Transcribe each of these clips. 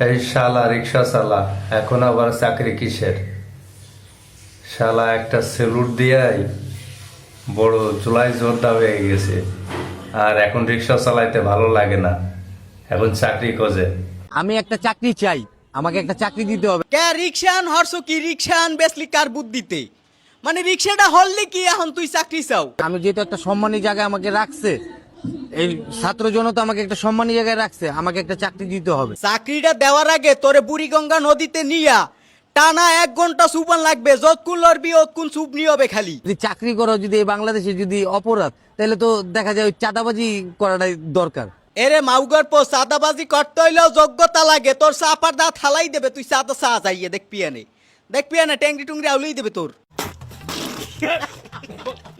এই শালা রিক্সা চালা, এখন আবার চাকরি কিসের? শালা একটা সেলুট দিয়াই বড় চুলাই জোরদার হয়ে গেছে। আর এখন রিক্সা চালাইতে ভালো লাগে না, এখন চাকরি খোঁজে। আমি একটা চাকরি চাই, আমাকে একটা চাকরি দিতে হবে। কে রিক্সান হরছো কি রিক্সান বেসলি কার বুদ্ধিতে? মানে রিক্সাটা হললে কি এখন তুই চাকরি চাও? আমি যেহেতু একটা সম্মানী জায়গায় আমাকে রাখছে, এই ছাত্র জনতা আমাকে একটা সম্মানী জায়গায় রাখছে, আমাকে একটা চাকরি দিতে হবে। চাকরিটা দেওয়ার আগে তোরে বুড়িগঙ্গা নদীতে নিয়া টানা 1 ঘন্টা সুপান লাগবে, যতক্ষণ লড়বি অতক্ষণ সুপ নিয়ে হবে খালি। যদি চাকরি করো, যদি এই বাংলাদেশে যদি অপরাধ, তাহলে তো দেখা যায় ওই চাঁদাবাজি করাটাই দরকার। এরে মাউগার পো চাঁদাবাজি করতে হইলেও যোগ্যতা লাগে। তোর চাপার দা থালাই দেবে, তুই চাঁদা চা যাইয়ে দেখবি আনে ট্যাংরি টুংরি আউলেই দেবে তোর।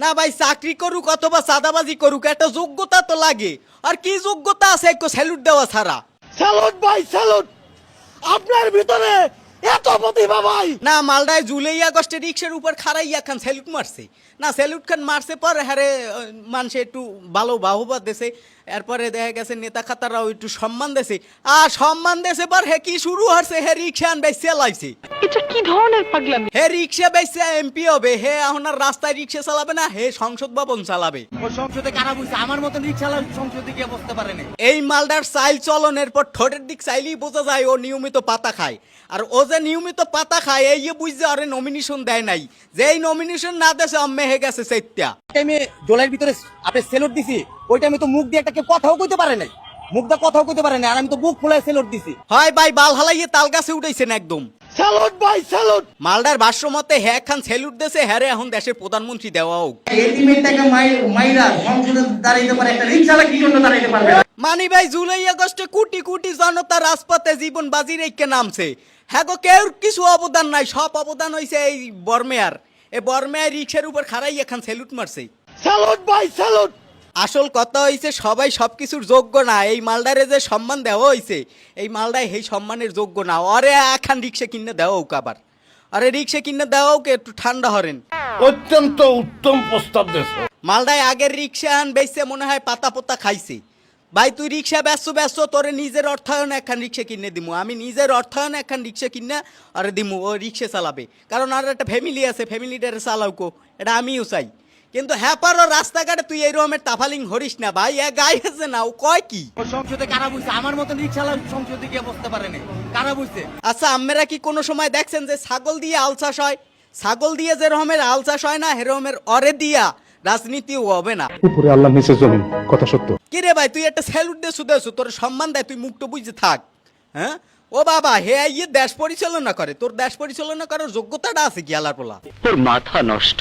না ভাই, চাকরি করুক অথবা চাঁদাবাজি করুক, একটা যোগ্যতা তো লাগে। আর কি যোগ্যতা আছে একটু স্যালুট দেওয়া ছাড়া? স্যালুট ভাই স্যালুট, আপনার ভিতরে এত প্রতিভা ভাই। না, মালদায় জুলাই আগস্টে রিক্সার উপর খারাইয়া খান স্যালুট মারছে। না, স্যালুট খান মারছে পর হ্যারে মানুষে একটু ভালো বাহবা দেছে। এরপরে দেখা গেছে নেতা খাতারাও একটু সম্মান দেছে। আর সম্মান দেছে পর হে কি শুরু হচ্ছে, হে রিক্সা আন বেচে লাইছে। এটা কি ধরনের পাগলামি? হে রিক্সা বেচে এমপি হবে। হে এখন আর রাস্তায় রিক্সা চালাবে না, হে সংসদ ভবন চালাবে। ও সংসদে কারা বুঝছে? আমার মতন রিক্সা সংসদে গিয়ে বসতে পারে না। এই মালদার চাইল চলনের পর ঠোঁটের দিক চাইলেই বোঝা যায় ও নিয়মিত পাতা খায়। আর ও যে নিয়মিত পাতা খায় এই বুঝছে আরে নমিনেশন দেয় নাই। যেই নমিনেশন না দেছে আম্মে হে গেছে সেইটা। টাইমে জলের ভিতরে আপনি সেলুট দিছি, ওই টাইমে তো মুখ দিয়ে একটা কেউ কথাও কইতে পারে নাই, মুখ দিয়ে কথাও কইতে পারে নাই, আর আমি তো বুক ফুলায় সেলুট দিছি। হয় ভাই, বাল হালাইয়ে তাল গাছে উঠাইছেন একদম। স্যালুট ভাই স্যালুট। মালদার ভাষ্য মতে হ্যাঁ খান স্যালুট দেশে হ্যারে এখন দেশের প্রধানমন্ত্রী দেওয়া হোক। এলিমেন্টটাকে মাইরা সংসদে দাঁড়াইতে পারে, একটা রিক্সাওয়ালা কি জন্য দাঁড়াইতে পারবে না? মানি ভাই, জুলাই আগস্টে কোটি কোটি জনতা রাজপথে জীবন বাজি রেখে নামছে। হ্যাঁ গো, কেউ কিছু অবদান নাই, সব অবদান হইছে এই বর্মেয়ার। এই বর্মেয়ার রিক্সার উপর খারাই এখন স্যালুট মারছে। স্যালুট ভাই স্যালুট। আসল কথা হইছে সবাই সবকিছুর যোগ্য না। এই মালদারে যে সম্মান দেওয়া হইছে, এই মালদায় এই সম্মানের যোগ্য না। অরে এখন রিক্সা কিনে দেওয়া হোক আবার। আরে রিক্সা কিনে দেওয়া হোক, একটু ঠান্ডা হরেন। অত্যন্ত উত্তম প্রস্তাব দেশ। মালদায় আগের রিক্সা আন বেচছে মনে হয় পাতা পোতা খাইছে। ভাই তুই রিক্সা ব্যস্ত তোরে নিজের অর্থায়নে একখান রিক্সা কিনে দিমু। আমি নিজের অর্থায়নে একখান রিক্সা কিনে আরে দিমু, ও রিক্সা চালাবে। কারণ আর একটা ফ্যামিলি আছে, ফ্যামিলিটারে চালাউকো, এটা আমিও চাই। কিন্তু হ্যাঁ পারো রাস্তাঘাটে তুই এই রকমের টাফালিং হরিস না ভাই। এ গায়ে আছে না, ও কয় কি? ও সংসদে কারা বুঝছে? আমার মতন রিক্সা সংসদে গিয়ে বসতে পারে না, কারা বুঝছে? আচ্ছা, আপনারা কি কোনো সময় দেখছেন যে ছাগল দিয়ে আল চাষ হয়? ছাগল দিয়ে যে রকমের আল চাষ হয় না, হেরমের অরে দিয়া রাজনীতিও হবে না। উপরে আল্লাহ নিচে জমিন, কথা সত্য। কি রে ভাই, তুই একটা স্যালুট দেছো তোর সম্মান দেয়, তুই মুখটা বুঝে থাক। হ্যাঁ ও বাবা, হে ইয়ে দেশ পরিচালনা করে, তোর দেশ পরিচালনা করার যোগ্যতাটা আছে কি? আলার পোলা তোর মাথা নষ্ট।